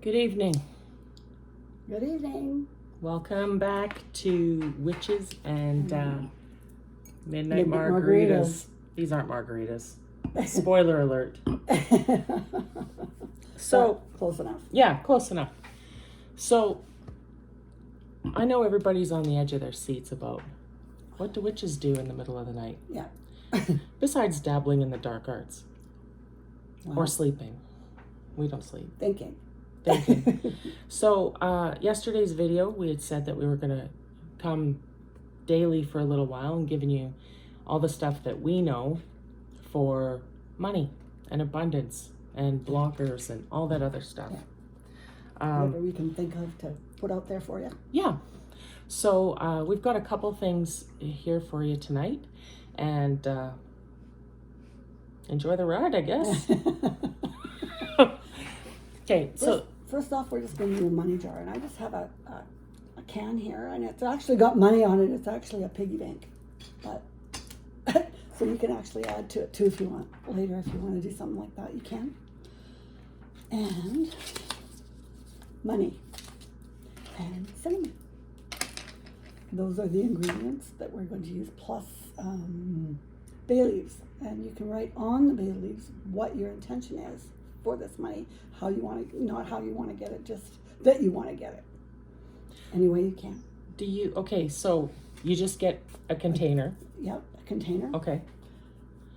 Good evening. Good evening. Welcome back to Witches and Midnight Midnight Margaritas. Margaritas. These aren't margaritas. Spoiler alert. So, close enough. yeah, close enough. So, I know everybody's on the edge of their seats about what do witches do in the middle of the night? Yeah. Besides dabbling in the dark arts Wow. or sleeping. We don't sleep. Thinking. So yesterday's video, we had said that we were going to come daily for a little while and giving you all the stuff that we know for money and abundance and blockers and all that other stuff. Whatever we can think of to put out there for you. Yeah. So we've got a couple things here for you tonight, and enjoy the ride, I guess. Okay, so First off, we're just going to do a money jar, and I just have a can here, and it's actually got money on it. It's actually a piggy bank, but so you can actually add to it too if you want later. If you want to do something like that, you can. And money and cinnamon. Those are the ingredients that we're going to use, plus bay leaves, and you can write on the bay leaves what your intention is for this money, how you want to, not how you want to get it, just that you want to get it. Any way you can. okay, so you just get a container. Yep, a container. Okay.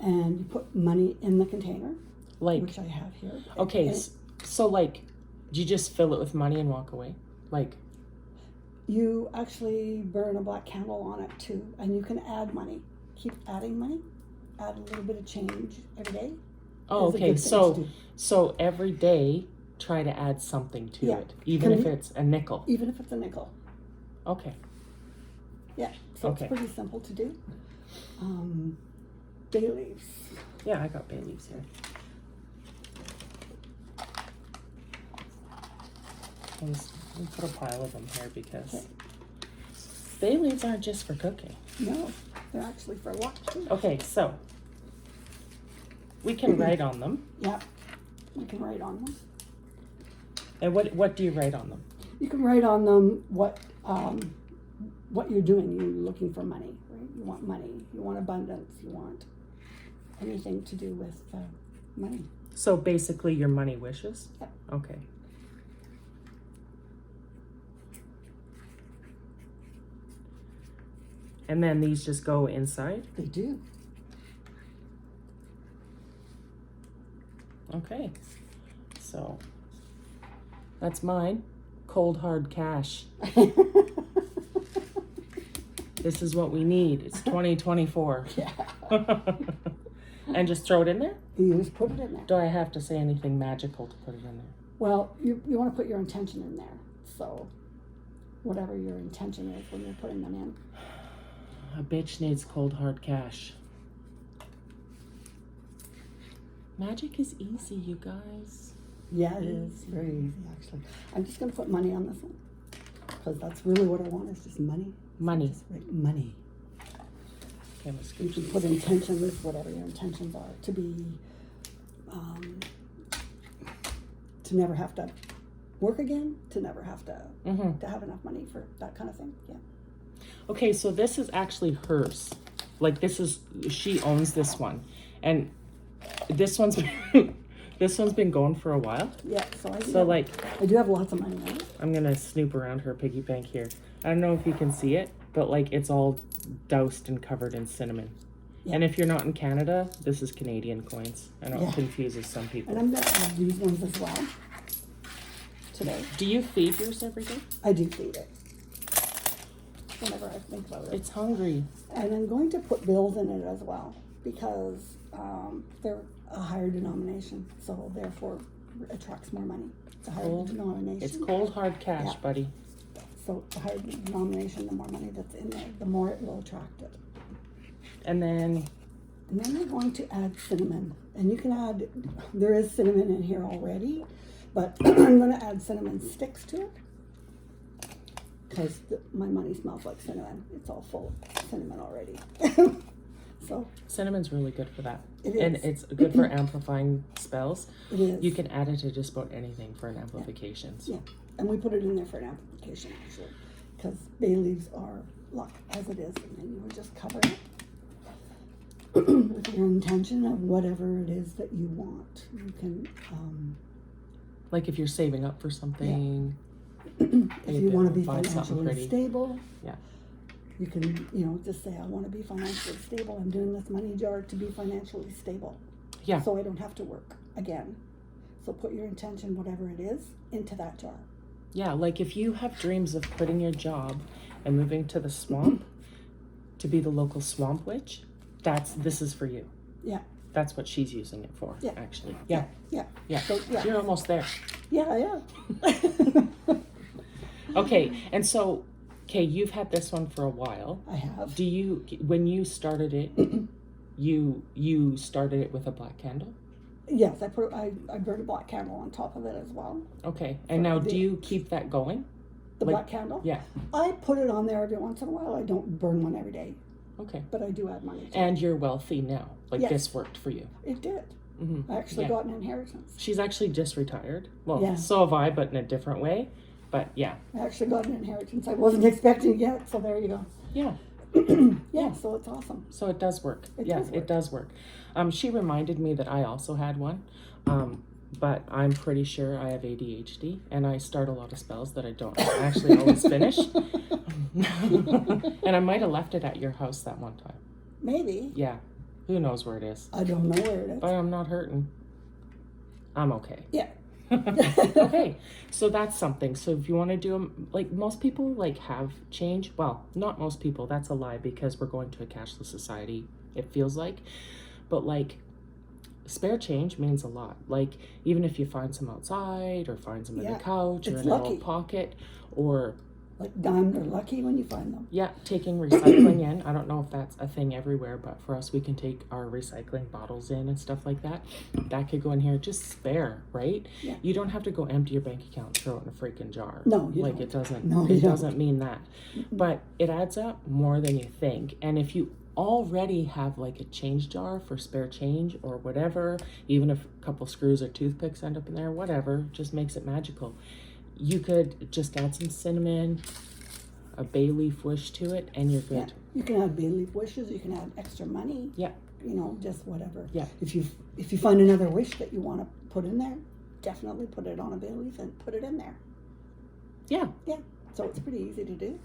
And you put money in the container, Like, which I have here. okay, And so like, do you just fill it with money and walk away? Like, you actually burn a black candle on it too, and you can add money. Keep adding money. Add a little bit of change every day. oh, Is a okay, good thing to do. so every day, try to add something to Yeah. it, even Can if you- it's a nickel. Even if it's a nickel. Okay. Yeah, so Okay. it's pretty simple to do. Bay leaves. Yeah, I got bay leaves here. Let's put a pile of them here because Okay. bay leaves aren't just for cooking. No, they're actually for what too. Okay, so we can write on them. Yeah, you can write on them. And what do you write on them? You can write on them what you're doing. You're looking for money, right? You want money. You want abundance. You want anything to do with money. So basically your money wishes? Yep. Okay. And then these just go inside? They do. Okay. So that's mine. Cold hard cash. This is what we need. It's 2024. Yeah. And just throw it in there? You just put it in there. Do I have to say anything magical to put it in there? Well, you want to put your intention in there. So whatever your intention is when you're putting them in. A bitch needs cold hard cash. Magic is easy, you guys. Yeah, it is very easy actually. I'm just going to put money on this one because that's really what I want is just money. Money. Just write money. Okay, let's You can put intentions, whatever your intentions are, to be, to never have to work again, to never have to have enough money for that kind of thing. Yeah. Okay, so this is actually hers. Like she owns this one. And this one's been going for a while. Yeah, I do have lots of money on it. I'm gonna snoop around her piggy bank here. I don't know if you can see it, but like it's all doused and covered in cinnamon. Yeah. And if you're not in Canada, this is Canadian coins. I know Yeah. it confuses some people. And I'm going to add these ones as well today. Do you feed yours every day? I do feed it whenever I think about it. It's hungry. And I'm going to put bills in it as well because they're a higher denomination, so therefore attracts more money. It's a higher denomination. It's cold hard cash, Yeah. buddy. So the higher the denomination, the more money that's in there, the more it will attract it. And then we're going to add cinnamon. And you can add, there is cinnamon in here already, but I'm going to add cinnamon sticks to it because my money smells like cinnamon. It's all full of cinnamon already. So cinnamon's really good for that. It And is. it's good for amplifying spells. It is. You can add it to just about anything for an amplification. Yeah, and we put it in there for an amplification actually, because bay leaves are luck as it is, and then you would just cover it with your intention of whatever it is that you want. You can, Like if you're saving up for something. if you want to be Buy something financially pretty. stable, Yeah. you can, just say, I want to be financially stable. I'm doing this money jar to be financially stable. Yeah. So I don't have to work again. So put your intention, whatever it is, into that jar. Yeah, like if you have dreams of quitting your job and moving to the swamp to be the local swamp witch, this is for you. Yeah. That's what she's using it for, Yeah. actually. Yeah. Yeah. Yeah. So, yeah. You're almost there. Yeah. Okay, and so, you've had this one for a while. I have. When you started it, you started it with a black candle? Yes, I burned a black candle on top of it as well. Okay, and now do you keep that going? The Like- black candle? Yeah. I put it on there every once in a while. I don't burn one every day, Okay. but I do add money to it. And you're wealthy now. Like Yes. this worked for you. It did. Mm-hmm. I actually Yeah. got an inheritance. She's actually just retired. Well, Yeah. so have I, but in a different way. But yeah. I actually got an inheritance. I wasn't expecting it yet, so there you go. Yeah. Yeah, so it's awesome. So it does work. It Yeah, does work. it does work. She reminded me that I also had one. But I'm pretty sure I have ADHD and I start a lot of spells that I don't actually always finish. And I might have left it at your house that one time. Maybe. Yeah. Who knows where it is? I don't know where it is. But I'm not hurting. I'm okay. Yeah. Okay, so that's something. So if you want to do them, like most people like have change. Well, not most people. That's a lie because we're going to a cashless society. It feels like, but like spare change means a lot. Like even if you find some outside or find some in Yeah, the couch or it's in an lucky. old pocket, or Like diamond or lucky when you find them. yeah, taking recycling in. I don't know if that's a thing everywhere, but for us, we can take our recycling bottles in and stuff like that. That could go in here, just spare, right? Yeah. You don't have to go empty your bank account and throw it in a freaking jar. No, you like don't. it doesn't. No, you it don't. doesn't mean that, but it adds up more than you think. And if you already have like a change jar for spare change or whatever, even if a couple screws or toothpicks end up in there, whatever, just makes it magical. You could just add some cinnamon, a bay leaf wish to it, and you're Yeah. good. You can add bay leaf wishes. You can add extra money. Yeah. Just whatever. Yeah. If you find another wish that you want to put in there, definitely put it on a bay leaf and put it in there. Yeah. Yeah. So it's pretty easy to do,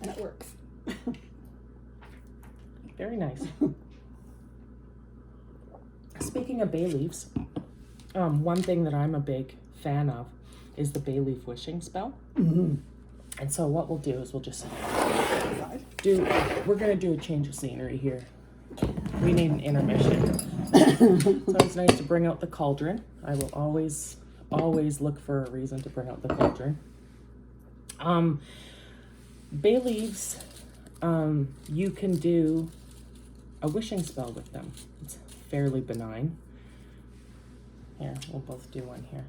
and it works. Very nice. Speaking of bay leaves, one thing that I'm a big fan of is the bay leaf wishing spell. Mm-hmm. And so what we'll do is we'll just Side. we're gonna do a change of scenery here. We need an intermission. So it's nice to bring out the cauldron. I will always look for a reason to bring out the cauldron. Bay leaves, you can do a wishing spell with them. It's fairly benign. Here, we'll both do one here.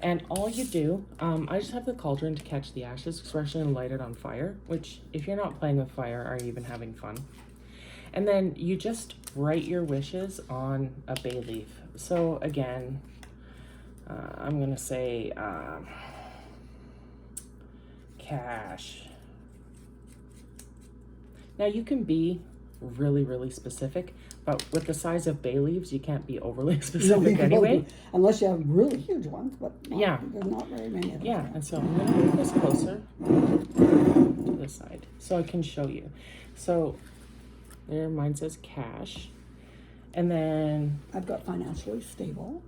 And all you do, I just have the cauldron to catch the ashes, especially and light it on fire, which if you're not playing with fire, are you even having fun? And then you just write your wishes on a bay leaf. So again, I'm gonna say cash. Now you can be really, really specific, but with the size of bay leaves, you can't be overly specific anyway. Unless you have really huge ones, but Yeah. there's not very many of them. Yeah, and so I'm gonna move this closer to this side so I can show you. So there, mine says cash, and then I've got financially stable.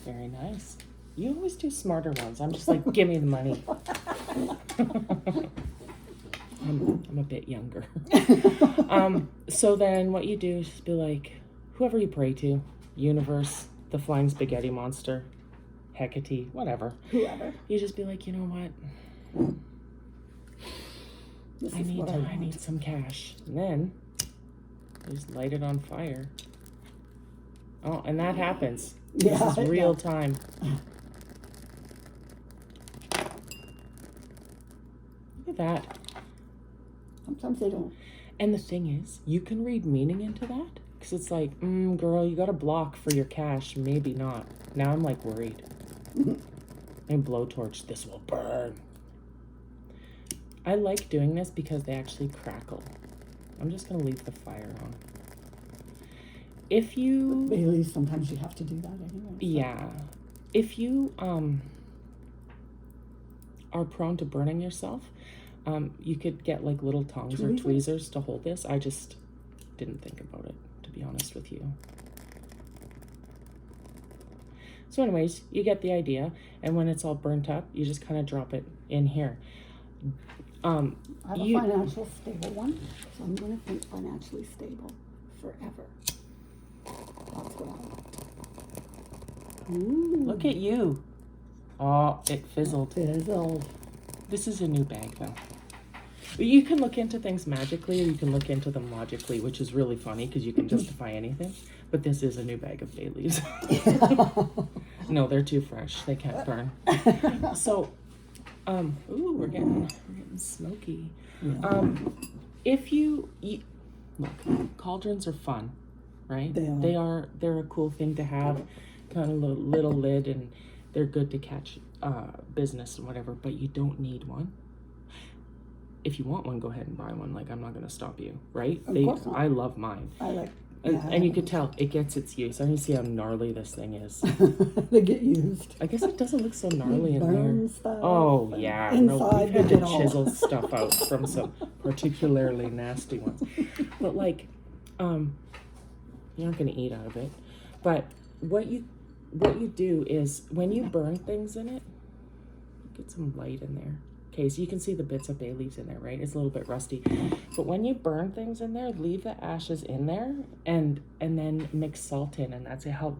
very nice. You always do smarter ones. I'm just like, give me the money. I'm a bit younger. So then what you do is just be like, whoever you pray to, universe, the flying spaghetti monster, Hecate, whatever. Whoever. You just be like, you know what? This I is what I want. need some cash. And then I just light it on fire. Oh, and that happens. Yeah, This is it real does. time. Look at that. Sometimes they don't. And the thing is, you can read meaning into that, Because it's like, girl, you got a block for your cash. Maybe not. Now I'm like worried. And blowtorch, this will burn. I like doing this because they actually crackle. I'm just going to leave the fire on. If you... Bailey, sometimes you have to do that anyway. So. Yeah. If you are prone to burning yourself, you could get like little tongs or tweezers to hold this. I just didn't think about it, to be honest with you. So anyways, you get the idea. And when it's all burnt up, you just kind of drop it in here. I have a financial stable one, so I'm going to think financially stable forever. That's what I want. Ooh. Look at you. Oh, it fizzled. Fizzled. This is a new bag, though. You can look into things magically, or you can look into them logically, which is really funny because you can justify anything. But this is a new bag of bay leaves. No, they're too fresh. They can't burn. So, ooh, we're getting smoky. Yeah. If you eat, look, cauldrons are fun, right? They are. They're a cool thing to have, kind of little lid, and they're good to catch business and whatever. But you don't need one. If you want one, go ahead and buy one. Like, I'm not going to stop you, right? Of course not. I love mine. I like. And you could tell it gets its use. I mean, see how gnarly this thing is. They get used. I guess it doesn't look so gnarly in there. Stuff oh yeah, inside we've had to all. chisel stuff out from some particularly nasty ones. But like, you're not gonna eat out of it. But what you do is when you burn things in it, get some light in there. Okay, so you can see the bits of bay leaves in there, right? It's a little bit rusty. But when you burn things in there, leave the ashes in there and then mix salt in, and that's how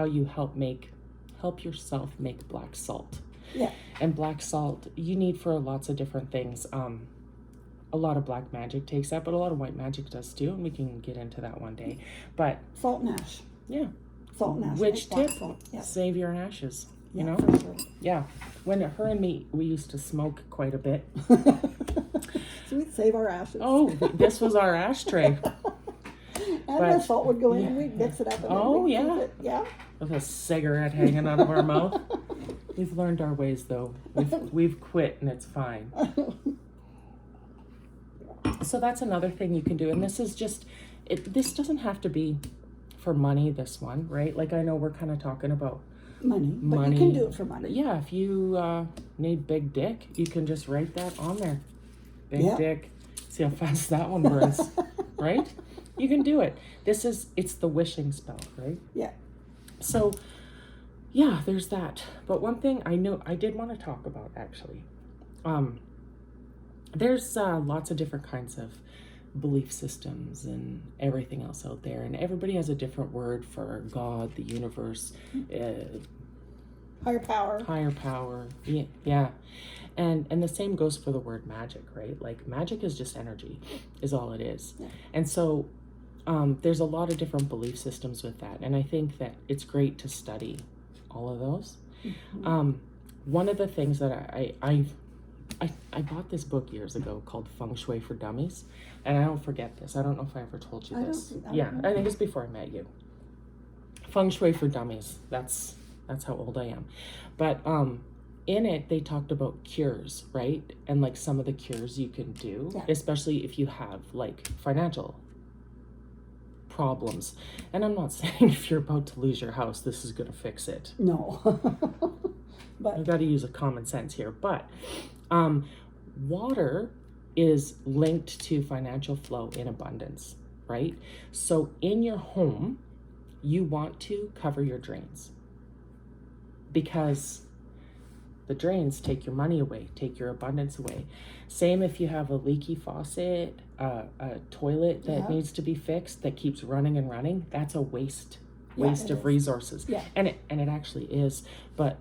you help yourself make black salt. Yeah. And black salt you need for lots of different things. A lot of black magic takes that, but a lot of white magic does too, and we can get into that one day. But Salt and ash. yeah. Salt and ash. Which tip? Yeah. Save your ashes. You know? For sure. Yeah. When her and me, we used to smoke quite a bit. So we'd save our ashes. Oh, this was our ashtray. And the salt would go in and we'd mix it up. And then we'd keep it. Yeah. With a cigarette hanging out of our mouth. We've learned our ways, though. We've quit, and it's fine. So that's another thing you can do. And this is just, this doesn't have to be for money, this one, right? Like, I know we're kind of talking about money, but you can do it for money. Yeah, if you need big dick, you can just write that on there. Big dick. See how fast that one burns, right? You can do it. It's the wishing spell, right? Yeah. So, yeah, there's that. But one thing I know I did want to talk about, actually. There's lots of different kinds of belief systems and everything else out there, and everybody has a different word for God, the universe, higher power. Yeah. And the same goes for the word magic, right? Like, magic is just energy, is all it is. Yeah. And so there's a lot of different belief systems with that, and I think that it's great to study all of those. Mm-hmm. One of the things that I bought this book years ago called Feng Shui for Dummies, and I don't forget this. I don't know if I ever told you this. I think it's before I met you. Feng Shui for Dummies. That's how old I am. But in it, they talked about cures, right? And like some of the cures you can do, especially if you have like financial problems. And I'm not saying if you're about to lose your house, this is going to fix it. No. But you got to use a common sense here. But water is linked to financial flow in abundance, right? So in your home, you want to cover your drains, because the drains take your money away, take your abundance away. Same if you have a leaky faucet, a toilet that needs to be fixed that keeps running and running. That's a waste of resources. Yeah. And it actually is, but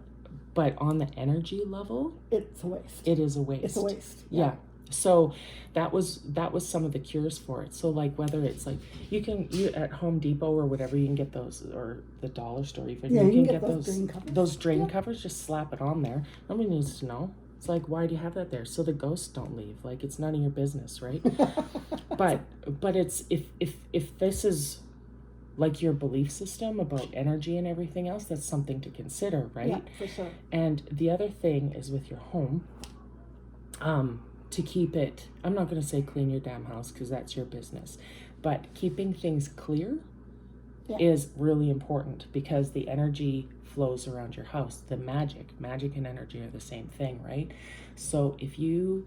on the energy level, it's a waste. It is a waste. It's a waste. Yeah. So that was some of the cures for it. So like whether it's like you at Home Depot or whatever, you can get those, or the dollar store even. Yeah, you can get those drain covers. Those drain covers, just slap it on there. Nobody needs to know. It's like, why do you have that there? So the ghosts don't leave. Like, it's none of your business, right? but it's if this is like your belief system about energy and everything else, that's something to consider, right? Yeah, for sure. And the other thing is with your home, to keep it, I'm not going to say clean your damn house because that's your business, but keeping things clear is really important because the energy flows around your house. The magic and energy are the same thing, right? So if you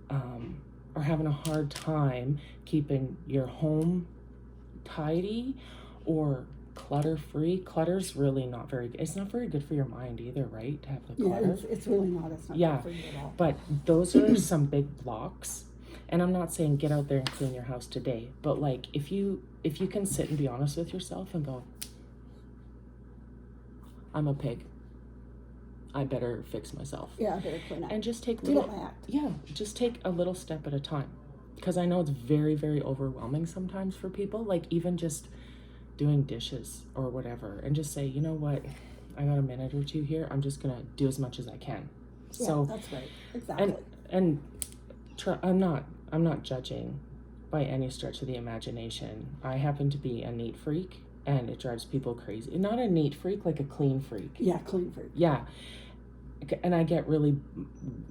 are having a hard time keeping your home tidy or clutter-free, clutter's really not very good. It's not very good for your mind either, right? To have the clutter. Yeah, it's really not. It's not good for you at all. But those are some big blocks. And I'm not saying get out there and clean your house today, but like if you can sit and be honest with yourself and go, I'm a pig, I better fix myself. Yeah, I better clean up. And just take just take a little step at a time. Because I know it's very, very overwhelming sometimes for people, like even just doing dishes or whatever, and just say, you know what, I got a minute or two here, I'm just gonna do as much as I can. So that's right, exactly. And I'm not judging by any stretch of the imagination. I happen to be a neat freak, and it drives people crazy. Not a neat freak, like a clean freak. Yeah, clean freak. Yeah, and I get really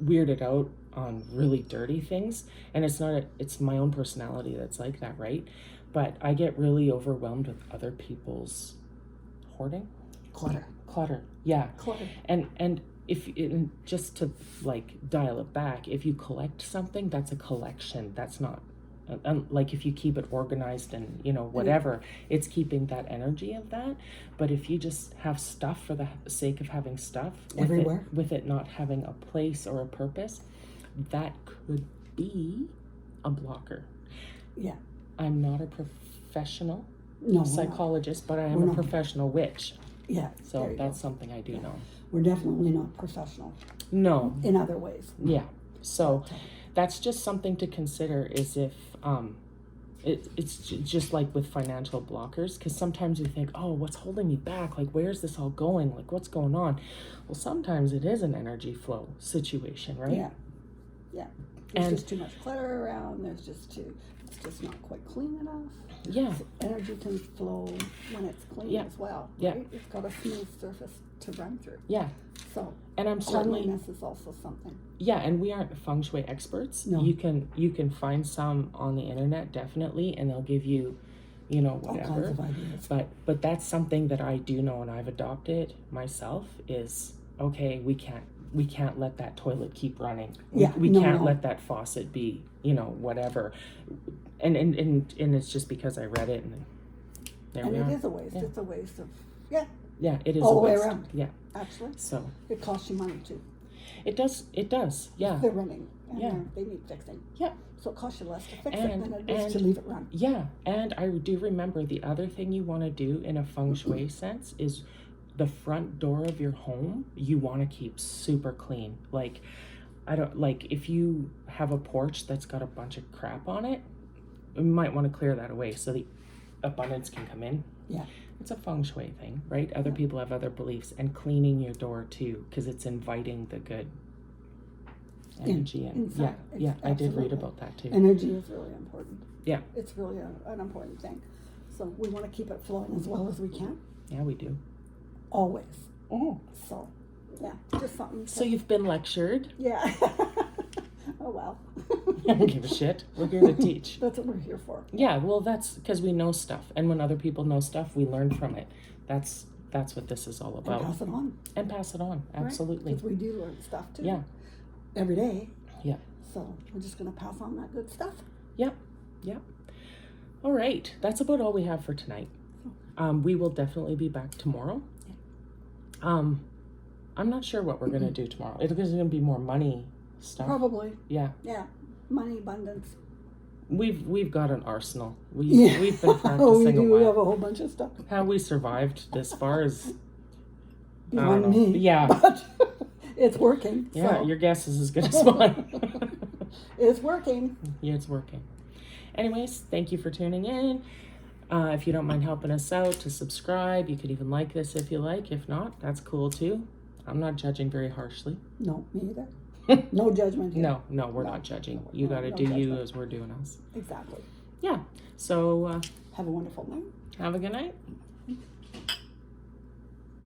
weirded out on really dirty things, and it's my own personality that's like that, right? But I get really overwhelmed with other people's hoarding, clutter, yeah, clutter. And just to like dial it back, if you collect something, that's a collection. That's not like if you keep it organized and whatever, it's keeping that energy of that. But if you just have stuff for the sake of having stuff everywhere, with it not having a place or a purpose, that could be a blocker. Yeah. I'm not a professional psychologist, but I am a professional witch. Yeah. So that's something I do know. We're definitely not professional. No. In other ways. Yeah. So that's just something to consider, is if it's just like with financial blockers, because sometimes we think, oh, what's holding me back? Like, where's this all going? Like, what's going on? Well, sometimes it is an energy flow situation, right? Yeah. Yeah. There's just too much clutter around. It's just not quite clean enough. Yeah. So energy can flow when it's clean as well. Yeah. Right? It's got a smooth surface to run through. Yeah. So and I'm certainly cleanliness is also something. Yeah, and we aren't feng shui experts. No. You can find some on the internet, definitely, and they'll give you, whatever. All kinds of ideas. But that's something that I do know and I've adopted myself is, okay, we can't let that toilet keep running. We can't let that faucet be, whatever. And it's just because I read it and there we are. And it is a waste. Yeah. It's a waste of Yeah, it is all a the way waste. around. Yeah. Actually. So it costs you money too. It does. Yeah. They're running. And they need fixing. Yeah. So it costs you less to fix it than it is to leave it run. Yeah. And I do remember the other thing you want to do in a feng shui sense is the front door of your home, you want to keep super clean. Like, if you have a porch that's got a bunch of crap on it, you might want to clear that away so the abundance can come in. Yeah. It's a feng shui thing, right? Other people have other beliefs, and cleaning your door too, because it's inviting the good energy in. Yeah, I did read about that too. Energy is really important. Yeah. It's really an important thing. So we want to keep it flowing as well as we can. Yeah, we do. Always. Oh. So, yeah, just something. So you've been lectured. Yeah. Oh, well. I don't give a shit. We're here to teach. That's what we're here for. Yeah, well, that's because we know stuff. And when other people know stuff, we learn from it. That's what this is all about. And pass it on. Absolutely. Because we do learn stuff, too. Yeah. Every day. Yeah. So we're just going to pass on that good stuff. Yep. All right. That's about all we have for tonight. We will definitely be back tomorrow. I'm not sure what we're going to do tomorrow. It's going to be more money stuff. Probably. Yeah. Money abundance. We've got an arsenal. We've been practicing a while. We have a whole bunch of stuff. How we survived this far is beyond me. Yeah. But it's working. Yeah, so. Your guess is as good as mine. It's working. Yeah, it's working. Anyways, thank you for tuning in. If you don't mind helping us out, to subscribe. You could even like this if you like. If not, that's cool too. I'm not judging very harshly. No, me either. No judgment here. No, we're not judging. You got to do you as we're doing us. Exactly. Yeah. So have a wonderful night. Have a good night.